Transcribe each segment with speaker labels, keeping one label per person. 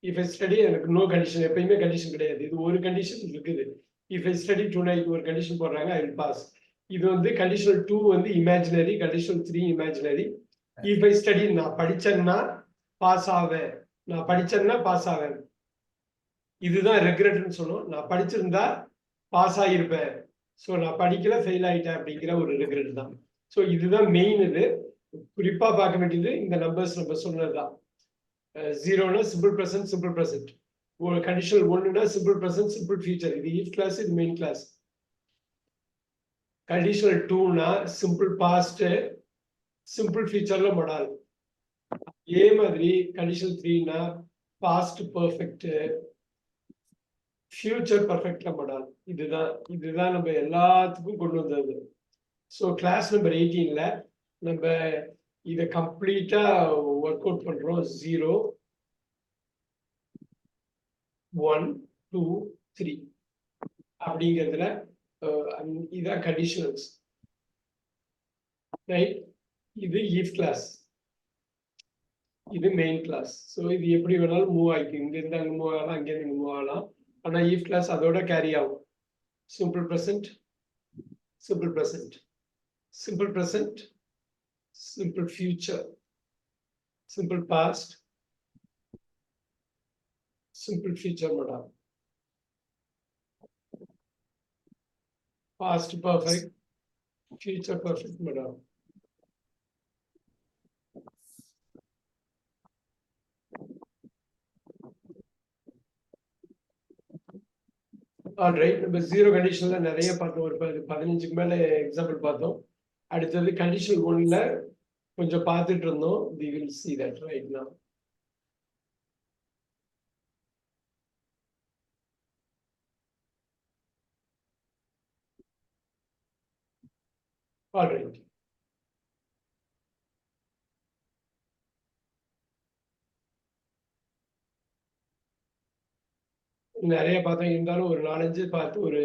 Speaker 1: If I study எனக்கு no condition, எப்பயுமே condition கிடையாது. இது ஒரு கண்டிஷன் இருக்குது. இஃப் ஐ ஸ்டடி டுநைட் ஒரு கண்டிஷன் போடுறாங்க, ஐ வில் பாஸ். இது வந்து கண்டிஷனல் 2 வந்து imaginary, conditional 3 imaginary. If I study நான் படிச்சேன்னா பாஸ் ஆவேன், நான் படிச்சேன்னா பாஸ் ஆவேன். இதுதான் ரெக்ரெட்னு சொல்லுவோம். நான் படிச்சிருந்தா பாஸ் ஆகியிருப்பேன், ஸோ நான் படிக்கல ஃபெயில் ஆயிட்டேன் அப்படிங்கிற ஒரு ரெக்ரெட் தான். ஸோ இதுதான் மெயின். இது குறிப்பா பார்க்க வேண்டியது இந்த நம்பர்ஸ் நம்ம சொன்னதுதான். ஜீரோனா சிம்பிள் ப்ரெசன்ட், சிம்பிள் ப்ரெசன்ட். ஒரு கண்டிஷனல் ஒன்றுனா சிம்பிள் ப்ரெசன்ட், சிம்பிள் ஃபியூச்சர். இது இஃப் கிளாஸ், இது மெயின் கிளாஸ். கண்டிஷனல் டூனா சிம்பிள் பாஸ்ட், சிம்பிள் ஃபியூச்சர்ல மொடால். அதே மாதிரி கண்டிஷனல் த்ரீனா பாஸ்ட் பர்ஃபெக்ட், ஃபியூச்சர் பர்ஃபெக்ட்ல மொடால். இதுதான் நம்ம எல்லாத்துக்கும் கொண்டு வந்தது. ஸோ கிளாஸ் நம்பர் 18ல நம்ம இதை கம்ப்ளீட்டா ஒர்க் அவுட் பண்றோம். 0, 1, 2, 3 அப்படிங்கிறதுல இதான் கண்டிஷனல்ஸ், ரைட்? இது ஈஃப் கிளாஸ், இது மெயின் கிளாஸ். ஸோ இது எப்படி வேணாலும் மூவ் ஆகிக்கும். இங்கிருந்து அங்கே மூவ் ஆகலாம், அங்கேருந்து இங்கே மூவ் ஆகலாம். ஆனால் ஈஃப் கிளாஸ் அதோட கேரி ஆகும். Simple present, simple present, simple present, simple future, simple past, simple future modal, past perfect, future perfect modal. Alright, நம்ம ஜீரோ கண்டிஷன்ல நிறைய பார்த்தோம். ஒரு 15க்கு மேல எக்ஸாம்பிள் பார்த்தோம். அடுத்தது கண்டிஷன் 1ல கொஞ்சம் பார்த்துட்டு இருந்தோம். we will see that right now. Alright, நிறைய பார்த்தோம். இருந்தாலும் ஒரு 4-5 பார்த்து ஒரு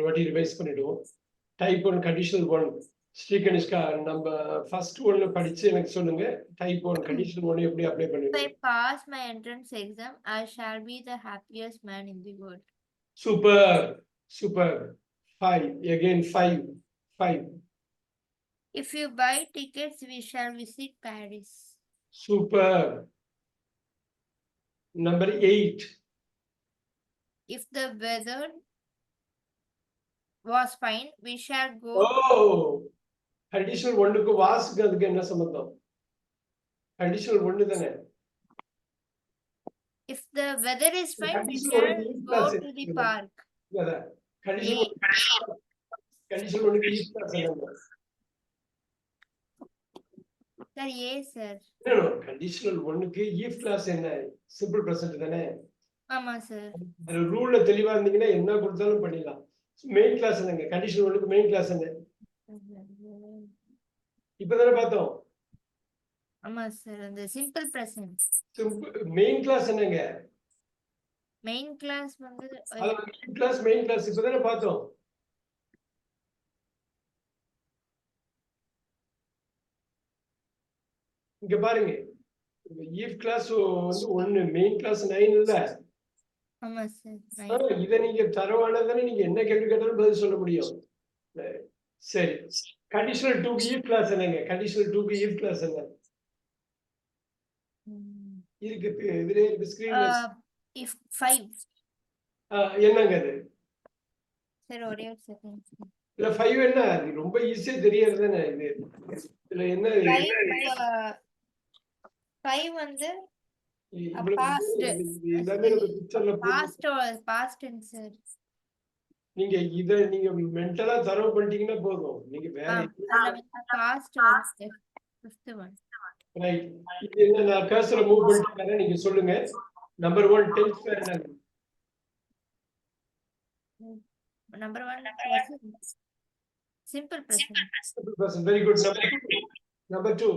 Speaker 1: வாட்டி ரிவைஸ் பண்ணிடுவோம். Type 1 conditional 1. ஸ்ரீகனிஷ்கா, நம்ம ஃபர்ஸ்ட் ஒன்னு படிச்சு எனக்கு சொல்லுங்க. டைப் 1 கண்டிஷன் 1 எப்படி அப்ளை பண்ணுவீங்க?
Speaker 2: If I pass my entrance exam, I shall be the happiest man in the world.
Speaker 1: Super, super. 5 again, 5.
Speaker 2: If you buy tickets, we shall visit Paris.
Speaker 1: Super. Number 8.
Speaker 2: If the weather was fine, we shall go.
Speaker 1: Oh, conditional 1க்கு வாஸ்க்கு அதுக்கு என்ன சம்பந்தம்? conditional 1 தானே.
Speaker 2: If the weather is fine, we
Speaker 1: conditional
Speaker 2: shall
Speaker 1: 1க்கு
Speaker 2: go to the park.
Speaker 1: அதான் conditional 1க்கு is class என்னங்க?
Speaker 2: Sir, yes, sir.
Speaker 1: No, conditional 1க்கு ஈஸ் கிளாஸ் என்ன? சிம்பிள் பிரசன்ட் தானே.
Speaker 2: ஆமா சார்.
Speaker 1: அந்த ரூல்ல தெளிவா இருந்தீங்கன்னா என்ன கொடுத்தாலும் பண்ணிடலாம். மெயின் கிளாஸ் என்னங்க? கண்டிஷனல் 1க்கு மெயின் கிளாஸ் என்ன? இப்பதானே பார்த்தோம்.
Speaker 2: ஆமா சார், அந்த சிம்பிள் பிரசன்ட்.
Speaker 1: மெயின் கிளாஸ் என்னங்க?
Speaker 2: மெயின் கிளாஸ் வந்து
Speaker 1: மெயின் கிளாஸ் இப்பதானே பார்த்தோம். இங்க பாருங்க, ஈவ் கிளாஸ் வந்து 1, மெயின் கிளாஸ் 9 இல்ல.
Speaker 2: ஆமா சார்.
Speaker 1: இத நீங்க தரவானதானே நீங்க என்ன கேள்வி கேட்டாலும் பதில் சொல்ல முடியும். சரி, கண்டிஷனல் 2க்கு ஈவ் கிளாஸ் என்னங்க? கண்டிஷனல் 2க்கு ஈவ் கிளாஸ் என்ன இருக்கு? இதுலயே இருக்கு ஸ்கிரீன்ல.
Speaker 2: இஃப் 5.
Speaker 1: என்னங்க அது?
Speaker 2: சரி, ஒரே ஒரு செகண்ட்.
Speaker 1: இல்ல 5 என்ன? ரொம்ப ஈஸியா தெரியறது தானே இது. இதுல என்ன
Speaker 2: 5 வந்து பாஸ்ட் டென்ஸ் சார்.
Speaker 1: நீங்க இத நீங்க மென்டலா தரவு பண்ணிட்டீங்கன்னா போதும். நீங்க வேற
Speaker 2: பாஸ்ட் ஃபிஃப்த் ஒன்.
Speaker 1: ரைட். இது என்ன, நான் கர்சரை மூவ் பண்ணிட்டேன், நீங்க சொல்லுங்க. நம்பர் 1 டென்ஸ் பேர் என்ன?
Speaker 2: Number 1 simple present.
Speaker 1: Simple present. Very good. Number 2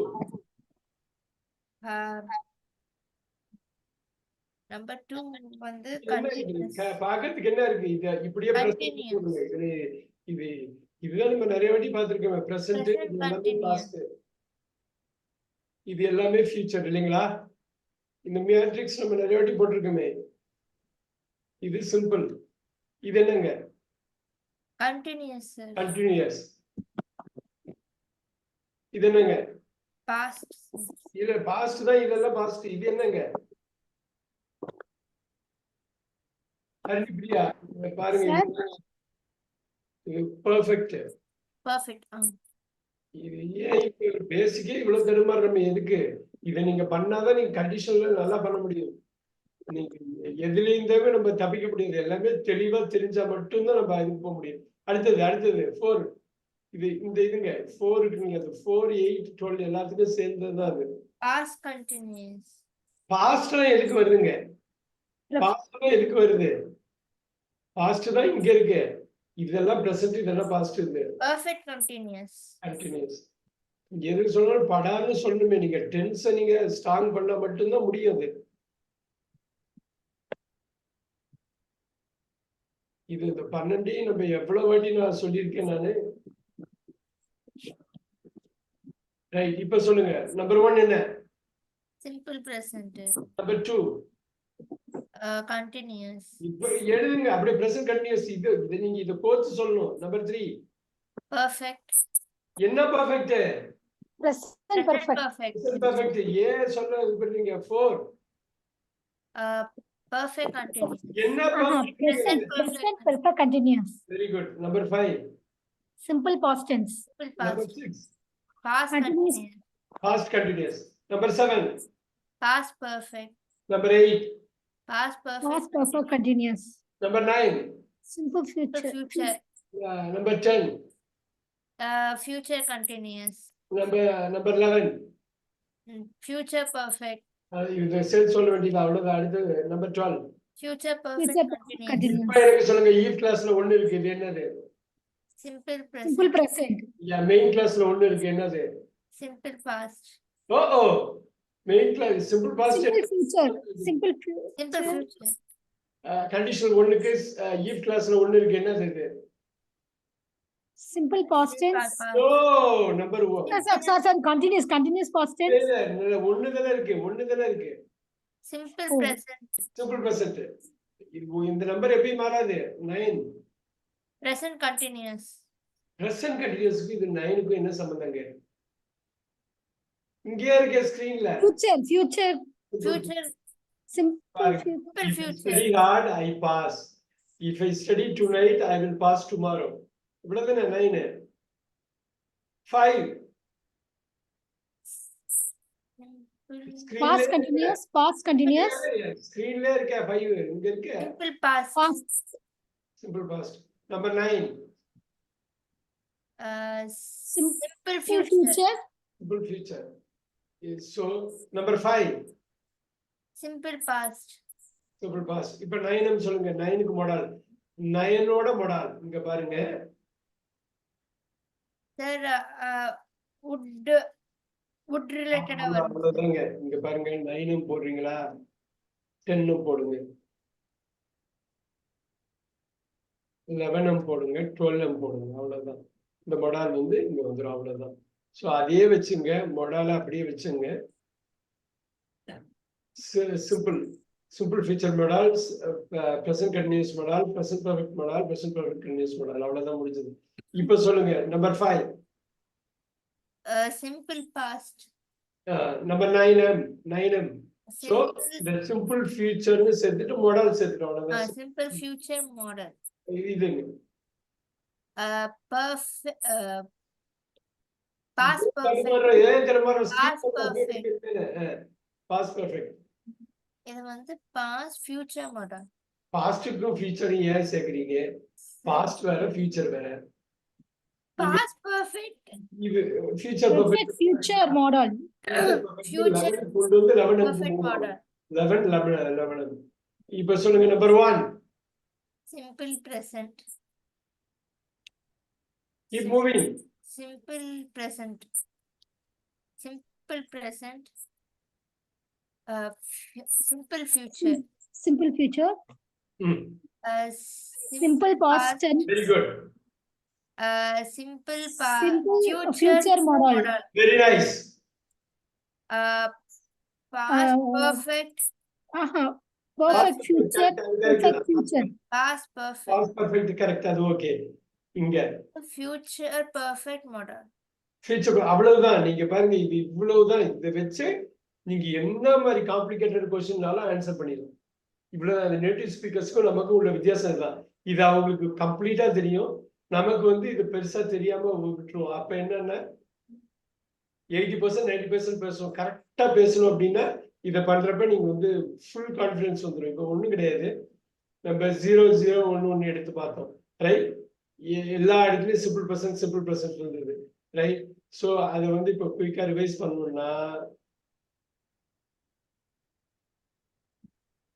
Speaker 2: number 2 வந்து
Speaker 1: பாக்கிறதுக்கு என்ன இருக்கு? இது இப்படியே பிரசன்ட் சொல்லுங்க. இதுதான் நம்ம நிறைய வாட்டி பார்த்திருக்கோம். பிரசன்ட், இது எல்லாமே பாஸ்ட், இது எல்லாமே ஃபியூச்சர் இல்லைங்களா? இந்த மேட்ரிக்ஸ் நம்ம நிறைய வாட்டி போட்டிருக்கோமே. இது சிம்பிள். இது என்னங்க?
Speaker 2: Continuous, sir.
Speaker 1: கண்டினியூஸ். இது என்னங்க?
Speaker 2: Past.
Speaker 1: இல்ல பாஸ்ட் தான், இதெல்லாம் பாஸ்ட். இது என்னங்க? ஹரிப்ரியா பாருங்க, இது பெர்ஃபெக்ட்.
Speaker 2: Perfect.
Speaker 1: இது ஏன் பேசிக்கே இவ்வளவு தருமாறு நம்ம எதுக்கு? இதை நீங்க பண்ணாதான் நீங்க கண்டிஷன்ல நல்லா பண்ண முடியும். நீங்க எதுலேருந்தே நம்ம தப்பிக்க முடியாது. எல்லாமே தெளிவா தெரிஞ்சா மட்டும்தான் நம்ம அதுக்கு போக முடியும். அடுத்தது 4. இது இந்த இதுங்க 4 இருக்குங்க. அது 4, 8, 12 எல்லாத்துக்கும் சேர்ந்ததுதான் அது.
Speaker 2: Past continuous.
Speaker 1: பாஸ்ட்லாம் எதுக்கு வருதுங்க? பாஸ்ட்லாம் எதுக்கு வருது? பாஸ்ட் தான் இங்க இருக்கு. இதெல்லாம் பிரசன்ட், இதெல்லாம் பாஸ்ட். இது
Speaker 2: Perfect continuous.
Speaker 1: கண்டினியூஸ். எதுக்கு சொன்னாலும் படான்னு சொல்லணுமே. நீங்க டென்ஸை நீங்க ஸ்ட்ராங் பண்ணா மட்டும்தான் முடியும் அது. இது இந்த 12 நம்ம எவ்வளவு வாட்டி நான் சொல்லியிருக்கேன் நானு. ரைட், இப்ப சொல்லுங்க. நம்பர் 1 என்ன?
Speaker 2: Simple present.
Speaker 1: Number 2
Speaker 2: Continuous.
Speaker 1: இப்ப எழுதுங்க அப்படியே பிரசன்ட் கண்டினியூஸ். இது நீங்க இத கோர்த்து சொல்லணும். Number 3
Speaker 2: Perfect.
Speaker 1: என்ன perfect?
Speaker 3: Present perfect.
Speaker 2: Perfect.
Speaker 1: Perfect. ஏன் சொல்ற நீங்க 4
Speaker 2: Perfect continuous.
Speaker 1: என்ன
Speaker 3: Present,
Speaker 2: Present
Speaker 3: present perfect continuous.
Speaker 1: Very good. Number 5
Speaker 3: Simple past tense.
Speaker 2: Simple
Speaker 1: number
Speaker 2: past.
Speaker 1: 6
Speaker 2: Past
Speaker 3: Continuous.
Speaker 2: continuous.
Speaker 1: Past continuous. Number 7
Speaker 2: Past perfect.
Speaker 1: Number 8
Speaker 2: Past perfect.
Speaker 3: Past perfect continuous.
Speaker 1: Number 9
Speaker 3: Simple
Speaker 2: Simple
Speaker 3: future.
Speaker 2: future.
Speaker 1: Number 10
Speaker 2: Future continuous.
Speaker 1: Number 11
Speaker 2: Future perfect.
Speaker 1: இது சேர்த்து சொல்ல வேண்டியது அவ்வளவுதான். அடுத்தது number 12
Speaker 2: Future perfect
Speaker 3: Future perfect
Speaker 2: continuous.
Speaker 3: continuous.
Speaker 1: இப்ப எனக்கு சொல்லுங்க, eve கிளாஸ்ல 1 இருக்கு. இது என்னது?
Speaker 2: Simple
Speaker 3: Simple
Speaker 2: present.
Speaker 3: present.
Speaker 1: Main கிளாஸ்ல 1 இருக்கு. என்னது?
Speaker 2: Simple past.
Speaker 1: ஓ main clause simple past.
Speaker 3: Simple future. Simple
Speaker 2: Simple
Speaker 3: future.
Speaker 2: future.
Speaker 1: Conditional 1க்கு ஈவ் கிளாஸ்ல 1 இருக்கு. என்னது இது?
Speaker 3: Simple past tense.
Speaker 2: Past.
Speaker 1: ஓ number 1
Speaker 3: Sorry. Continuous past tense.
Speaker 1: இல்ல 1 தான இருக்கு.
Speaker 2: Simple
Speaker 3: Oh.
Speaker 2: present.
Speaker 1: Simple present. இந்த நம்பர் எப்பயும் மாறாது. 9
Speaker 2: Present continuous.
Speaker 1: பிரசன்ட் கண்டினியூஸ்க்கு இது 9க்கு என்ன சம்பந்தங்க? இங்கே இருக்க ஸ்கிரீன்ல
Speaker 3: Future.
Speaker 2: Future.
Speaker 3: Simple future.
Speaker 2: Simple
Speaker 1: If I
Speaker 2: future.
Speaker 1: study hard, I pass. If I study tonight, I will pass tomorrow. இவ்வளவுதானே 9. 5
Speaker 3: Past continuous. Past continuous.
Speaker 1: ஸ்கிரீன்ல இருக்க 5 இங்க இருக்கு.
Speaker 2: Simple past.
Speaker 3: Past.
Speaker 1: Simple past. Number 9
Speaker 2: Simple
Speaker 3: Simple
Speaker 2: future.
Speaker 3: future.
Speaker 1: Simple future. So number 5
Speaker 2: Simple past.
Speaker 1: Simple past. இப்ப 9 சொல்லுங்க. 9க்கு modal. 9ஓட modal இங்க பாருங்க.
Speaker 2: Sir, would related word.
Speaker 1: அவ்வளவுதாங்க. இங்க பாருங்க 9 போடுறீங்களா? 10 போடுங்க. 11 போடுங்க. 12 போடுங்க. அவ்வளவுதான். இந்த மொடால் வந்து இங்க வந்துடும். அவ்வளவுதான். சோ அதே வச்சுங்க. மொடால அப்படியே வச்சுங்க. Simple future மொடால், present continuous மொடால், present perfect மொடால், present perfect continuous மொடால். அவ்வளவுதான் முடிஞ்சது. இப்ப சொல்லுங்க number 5.
Speaker 2: Simple past.
Speaker 1: Number 9M. So
Speaker 2: Simple,
Speaker 1: the simple future னு சேர்த்துட்டு மொடால் சேர்த்துட்டோம். அவ்வளவுதான்.
Speaker 2: simple future model.
Speaker 1: இதுங்க.
Speaker 2: Perfect. Past perfect.
Speaker 1: Past
Speaker 2: perfect.
Speaker 1: Past perfect.
Speaker 2: இது வந்து past future model.
Speaker 1: பாஸ்டுக்கும் ஃபியூச்சரும் ஏன் சேர்க்கறீங்க? பாஸ்ட் வேற ஃபியூச்சர் வேற.
Speaker 2: Past perfect.
Speaker 1: இது future
Speaker 3: Perfect
Speaker 1: perfect.
Speaker 3: future model.
Speaker 2: Future
Speaker 1: கொண்டு வந்து 11
Speaker 2: perfect model.
Speaker 1: 11. இப்ப சொல்லுங்க number 1.
Speaker 2: Simple present.
Speaker 1: Keep moving.
Speaker 2: Simple present. Simple present. Simple future.
Speaker 3: Simple future. Simple past tense.
Speaker 1: Very good.
Speaker 2: Simple
Speaker 3: Simple future model.
Speaker 1: Very nice.
Speaker 2: Past
Speaker 3: Uh,
Speaker 2: perfect.
Speaker 3: Perfect future. Perfect future.
Speaker 2: Past perfect.
Speaker 1: Past perfect correct, அது okay. இங்க
Speaker 2: Future perfect model.
Speaker 1: Future அவ்வளவுதான். நீங்க பாருங்க, இது இவ்வளவுதான். இதை வச்சு நீங்க என்ன மாதிரி காம்ப்ளிகேட்டட் கொஸ்டின்னாலும் ஆன்சர் பண்ணிடலாம். இவ்வளவு அந்த நேட்டிவ் ஸ்பீக்கர்ஸ்க்கும் நமக்கும் உள்ள வித்தியாசம் தான். இது அவங்களுக்கு கம்ப்ளீட்டா தெரியும், நமக்கு வந்து இது பெருசா தெரியாம விட்டுருவோம். அப்ப என்னன்னா 80% 90% பேசுவோம். கரெக்டா பேசணும் அப்படின்னா இதை பண்றப்ப நீங்க வந்து ஃபுல் கான்ஃபிடன்ஸ் வந்துடும். இப்போ ஒண்ணும் கிடையாது, நம்ம 0 0 1 1 எடுத்து பார்த்தோம், ரைட்? எல்லா இடத்துலயும் சிம்பிள் ப்ரெசன்ட் இருந்தது, ரைட்? ஸோ அதை வந்து இப்போ குயிக்கா ரிவைஸ் பண்ணணும்னா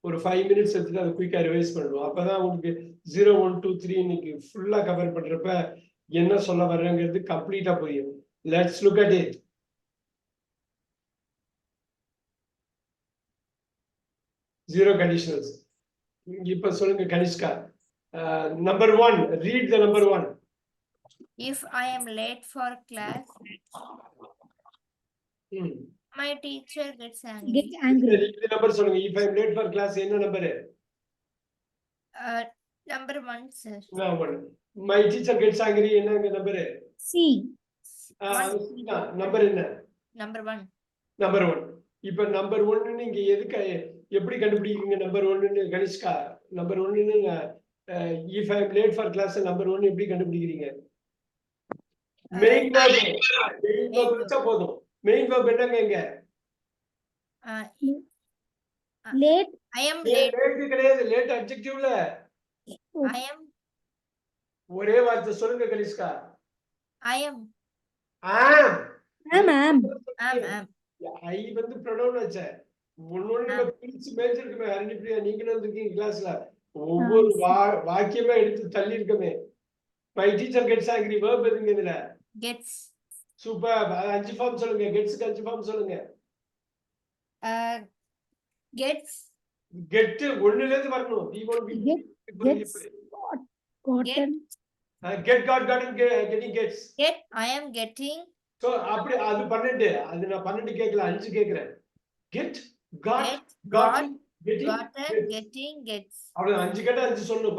Speaker 1: ஒரு 5 மினிட்ஸ் எடுத்துட்டு அதை குயிக்கா ரிவைஸ் பண்ணுவோம். அப்பதான் உங்களுக்கு 0 1 2 3 இன்னைக்கு ஃபுல்லா கவர் பண்றப்ப என்ன சொல்ல வர்றேங்கிறது கம்ப்ளீட்டா புரியும். Let's look at it. Zero conditionals. இப்ப சொல்லுங்க Kanishka. Number 1, read the number 1.
Speaker 2: If I am late for class, my teacher gets angry.
Speaker 3: Get angry.
Speaker 1: இந்த நம்பர் சொல்லுங்க. if I am late for class என்ன number?
Speaker 2: Number 1, sir.
Speaker 1: my teacher gets angry என்ன நம்பர்?
Speaker 3: C.
Speaker 1: Number என்ன?
Speaker 2: Number 1.
Speaker 1: Number 1. இப்ப number 1 நீங்க எதுக்கு எப்படி கண்டுபிடிக்கிறீங்க number 1 Kanishka? Number 1 if I am late for class number 1 எப்படி கண்டுபிடிக்கிறீங்க? மெயின் verb வச்சா போதும். மெயின் verb என்னங்க இங்க?
Speaker 3: Late.
Speaker 2: I am late.
Speaker 1: Late கிடையாது, லேட் அட்ஜெக்டிவ்ல.
Speaker 2: I am.
Speaker 1: ஒரே வார்த்தை சொல்லுங்க கனிஷ்கா.
Speaker 2: I am.
Speaker 3: Am.
Speaker 1: ஐ வந்து ப்ரொனவுன் ஆச்சே. ஒன்னொன்னு நம்ம பிரிச்சு மேய்ச்சிருக்கோமே. ஹரிணிப்ரியா நீங்களும் வந்திருக்கீங்க கிளாஸ்ல. ஒவ்வொரு வாக்கியமா எடுத்து தள்ளி இருக்கமே. My teacher gets angry verb எதுங்க இதுல?
Speaker 2: Gets.
Speaker 1: சூப்பர். 5 ஃபார்ம் சொல்லுங்க. கெட்ஸ்க்கு 5 ஃபார்ம் சொல்லுங்க.
Speaker 2: Gets.
Speaker 1: கெட் ஒண்ணுல இருந்து வரணும்.
Speaker 3: Gets. Gotten.
Speaker 1: Get got gotten getting gets.
Speaker 2: Get. I am getting.
Speaker 1: So அப்படி அது 12. அது நான் 12 கேக்கல, 5 கேக்குறேன். Get, got, gotten,
Speaker 2: getting, gets.
Speaker 1: அவ்வளவு 5 கேட்டா 5 சொல்லணும்.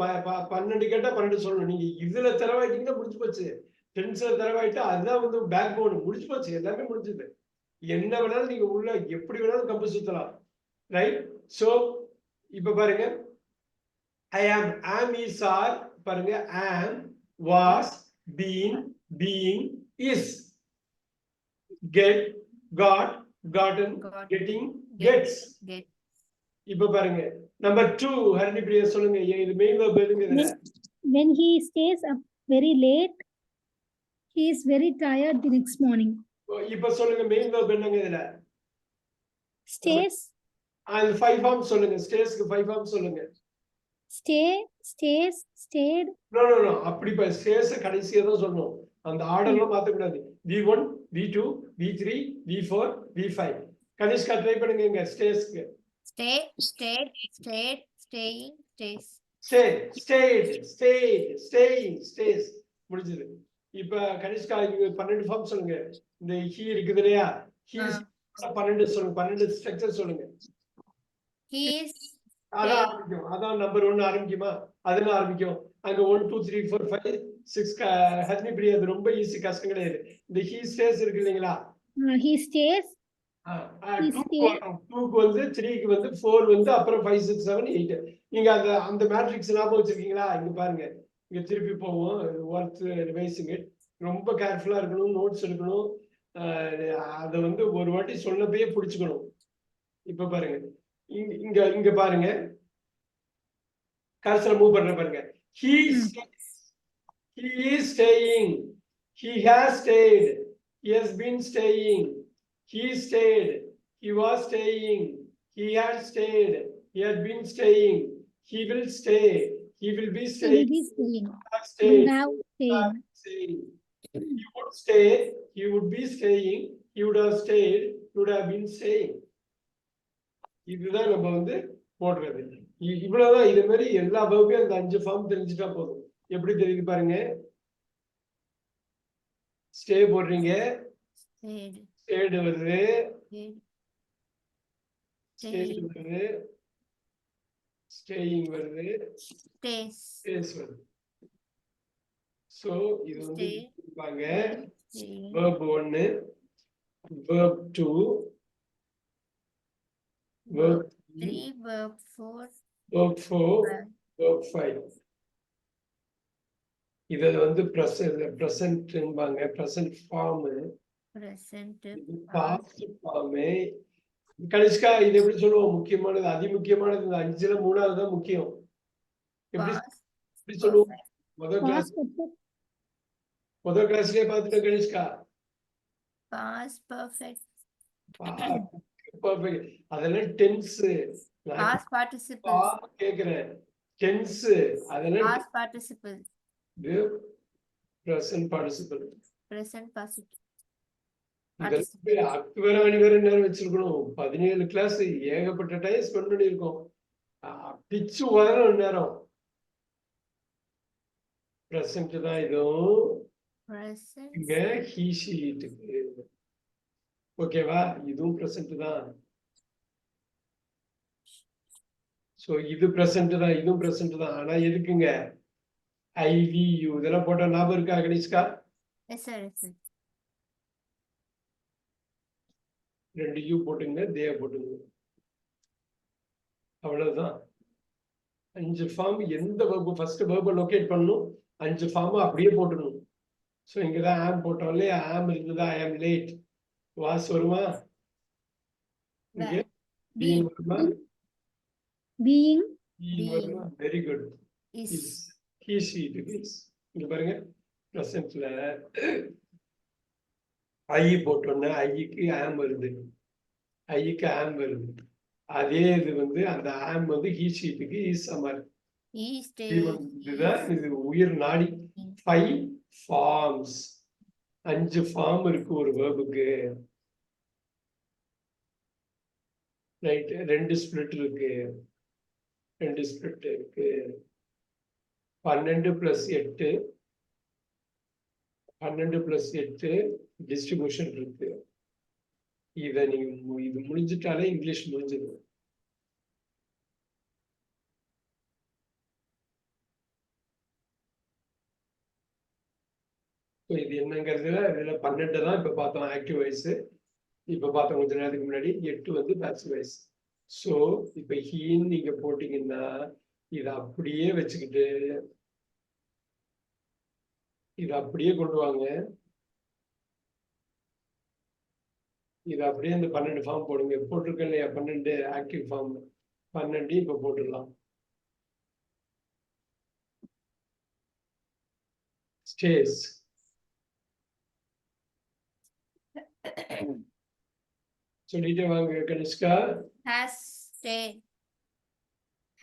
Speaker 1: 12 கேட்டா 12 சொல்லணும். நீங்க இதுல தரவாயிட்டீங்கன்னா முடிஞ்சு போச்சு. டென்ஸ்ல தரவாயிட்டா அதுதான் வந்து பேக் போன். முடிஞ்சு போச்சு, எல்லாமே முடிஞ்சது. என்ன வேணாலும் நீங்க உள்ள எப்படி வேணாலும் கம்பு சுத்தலாம், ரைட்? சோ இப்ப பாருங்க, I am is are பாருங்க, am, was, been, being, is. Get, got, gotten, getting, gets. இப்ப பாருங்க நம்பர் 2 ஹரிணிப்ரியா சொல்லுங்க. இது மெயின் verb எதுங்க இதுல?
Speaker 3: When he stays up very late, he is very tired the next morning.
Speaker 1: இப்ப சொல்லுங்க மெயின் verb என்னங்க இதுல?
Speaker 3: Stays.
Speaker 1: அந்த 5 ஃபார்ம் சொல்லுங்க. ஸ்டேஸ்க்கு 5 ஃபார்ம் சொல்லுங்க.
Speaker 3: Stay, stays, stayed.
Speaker 1: நோ அப்படி ஸ்டேஸ் கடைசியா தான் சொல்லணும். அந்த ஆர்டர்ல மாத்த கூடாது. V1 V2 V3 V4 V5. Kanishka try பண்ணுங்க இங்க ஸ்டேஸ்க்கு.
Speaker 2: Stay, stayed, stayed, staying, stays.
Speaker 1: staying, stays. முடிஞ்சது. இப்ப கனிஷ்கா 12 ஃபார்ம் சொல்லுங்க. இந்த he இருக்குது இல்லையா? he is 12 சொல்லுங்க. 12 ஸ்ட்ரக்சர் சொல்லுங்க.
Speaker 2: He is.
Speaker 1: அதான் நம்பர் 1 ஆரம்பிக்குமா? அதுல ஆரம்பிக்கும். அங்க 1 2 3 4 5 6 ஹரிணிப்ரியா அது ரொம்ப ஈஸி, கஷ்டம் கிடையாது. இந்த he stays இருக்கு இல்லீங்களா?
Speaker 3: He stays.
Speaker 1: 2க்கு வந்து 3க்கு வந்து 4 வந்து அப்புறம் 5 6 7 8. நீங்க அந்த மேட்ரிக்ஸ் ஞாபகம் வச்சிருக்கீங்களா? இங்க பாருங்க, இங்க திருப்பி போவோம். Worth revising it. ரொம்ப கேர்ஃபுல்லா இருக்கணும், நோட்ஸ் எடுக்கணும். அதை வந்து ஒரு வாட்டி சொன்னப்பயே புடிச்சுக்கணும். இப்ப பாருங்க, இங்க பாருங்க, கர்சர் மூவ் பண்ற பாருங்க. He is staying, he has stayed, he has been staying, he stayed, he was staying, he had stayed, he had been staying, he will stay, he will be staying,
Speaker 3: He now staying.
Speaker 1: He would stay, he would be staying, he would have stayed, he would have been staying. இதுதான் நம்ம வந்து போடுறது. இவ்வளவுதான். இது மாதிரி எல்லா வகுப்பையும் அந்த 5 form தெரிஞ்சுட்டா போதும். எப்படி தெரியுது பாருங்க. ஸ்டே போடுறீங்க, ஸ்டேட் வருது, stayed வருது, staying வருது,
Speaker 2: stays,
Speaker 1: stays வருது. So இது வந்து
Speaker 2: stay,
Speaker 1: கொடுப்பாங்க
Speaker 2: staying,
Speaker 1: verb 1, verb 2, verb 3,
Speaker 2: 3, verb 4,
Speaker 1: verb 4,
Speaker 2: verb
Speaker 1: verb 5. இத வந்து presentம்பாங்க, present form.
Speaker 2: present,
Speaker 1: இது
Speaker 2: past,
Speaker 1: past form. கனிஷ்கா இது எப்படி சொல்லுவோம்? முக்கியமானது, அதிமுக்கியமானது இந்த 5ல 3வது தான் முக்கியம். எப்படி
Speaker 2: past,
Speaker 1: எப்படி சொல்லுவோம்?
Speaker 2: perfect,
Speaker 1: முதல் கிளாஸ்
Speaker 3: Past perfect.
Speaker 1: முதல் கிளாஸ்லயே பார்த்துட்டோம் கனிஷ்கா.
Speaker 2: past perfect,
Speaker 1: Perfect. அதெல்லாம் டென்ஸ்.
Speaker 2: past participles,
Speaker 1: கேக்குறேன் டென்ஸ் அதெல்லாம்
Speaker 2: past participles,
Speaker 1: present participle.
Speaker 2: present participle,
Speaker 1: அக்கு வேற அணி வேற நேரம் வச்சிருக்கணும். 17 கிளாஸ் ஏகப்பட்ட டைம் ஸ்பெண்ட் பண்ணியிருக்கோம். பிச்சு உதற நேரம். பிரசன்ட் தான் இதுவும்.
Speaker 2: present,
Speaker 1: இங்க he she it. ஓகேவா? இதுவும் பிரசன்ட் தான். சோ இது பிரசன்ட் தான், இதுவும் பிரசன்ட் தான். ஆனா எதுக்குங்க ஐ வி யூ இதெல்லாம் போட்டா ஞாபகம் இருக்கா கணேஷ்கா?
Speaker 2: yes sir, yes sir,
Speaker 1: 2 you போட்டுங்க, தே போட்டுங்க. அவ்வளவுதான். 5 ஃபார்ம். எந்த verb ஃபர்ஸ்ட் verb லொகேட் பண்ணணும், 5 ஃபார்ம் அப்படியே போட்டுடணும். சோ இங்கதான் ஆம் போட்டோம் இல்லையா? ஆம் இருந்ததா, ஐ ஆம் லேட். வாஸ் வருமா? இங்க being வருமா?
Speaker 3: Being,
Speaker 1: being வருமா? Very good.
Speaker 2: is,
Speaker 1: he she it is. இங்க பாருங்க பிரசன்ட்ல ஐ போட்டோம்னா ஐக்கு ஆம் வருது, ஐக்கு ஆம் வருது. அதே இது வந்து அந்த ஆம் வந்து he she க்கு இஸ் சமர்.
Speaker 2: he stays,
Speaker 1: இதுதான் இது உயிர் நாடி. 5 ஃபார்ம்ஸ், 5 ஃபார்ம் இருக்கு ஒரு வேர்புக்கு. ரைட். 2 ஸ்பிளிட் இருக்கு, 2 ஸ்பிளிட் இருக்கு. 12 + 8, 12 + 8 டிஸ்ட்ரிபியூஷன் இருக்கு. இத நீங்க இது முடிஞ்சிட்டாலே இங்கிலீஷ் முடிஞ்சிடும். இது என்னங்கிறதுல இதுல 12 தான் இப்ப பார்த்தோம் ஆக்டிவ் வாய்ஸ். இப்ப பார்த்தோம் கொஞ்ச நேரத்துக்கு முன்னாடி 8 வந்து பாசிவ் வாய்ஸ். சோ இப்ப ஹீன்னு நீங்க போட்டீங்கன்னா இத அப்படியே வச்சுக்கிட்டு இத அப்படியே கொண்டு வாங்க. இத அப்படியே இந்த 12 ஃபார்ம் போடுங்க. போட்டிருக்கேன் இல்லையா 12 ஆக்டிவ் ஃபார்ம், 12 இப்ப போட்டுடலாம். ஸ்டேஸ் சொல்லிட்டே வாங்க Kanishka.
Speaker 2: has stayed,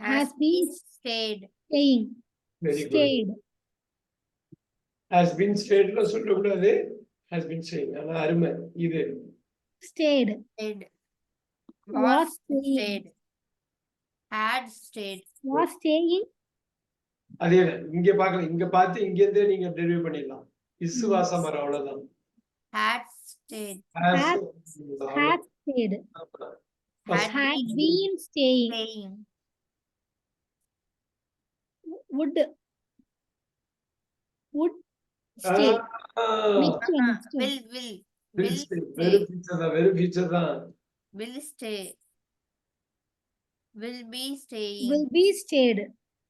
Speaker 3: Has been
Speaker 2: stayed,
Speaker 3: staying,
Speaker 1: very good.
Speaker 3: stayed,
Speaker 1: has been ஸ்டேட்ல சொல்லக்கூடாது, ஹஸ் பீன் ஸ்டேயிங். ஆனா அருமை இது.
Speaker 3: stayed,
Speaker 2: stayed,
Speaker 3: was
Speaker 2: was
Speaker 3: staying,
Speaker 2: stayed, had stayed,
Speaker 3: was staying,
Speaker 1: அதே இங்க பார்க்கலாம். இங்க பார்த்து இங்க இருந்தே நீங்க டெரிவ் பண்ணிடலாம். இசுவாசம் வர அவ்வளவுதான்.
Speaker 2: had stayed,
Speaker 1: Has
Speaker 3: had stayed,
Speaker 2: had
Speaker 3: had
Speaker 2: been
Speaker 3: been staying,
Speaker 2: staying,
Speaker 3: would stay. Next one, next one.
Speaker 2: will
Speaker 1: வெறும் ஃபீச்சர் தான், வெறும் ஃபீச்சர் தான்.
Speaker 2: will stay, will be staying,
Speaker 3: Will be stayed,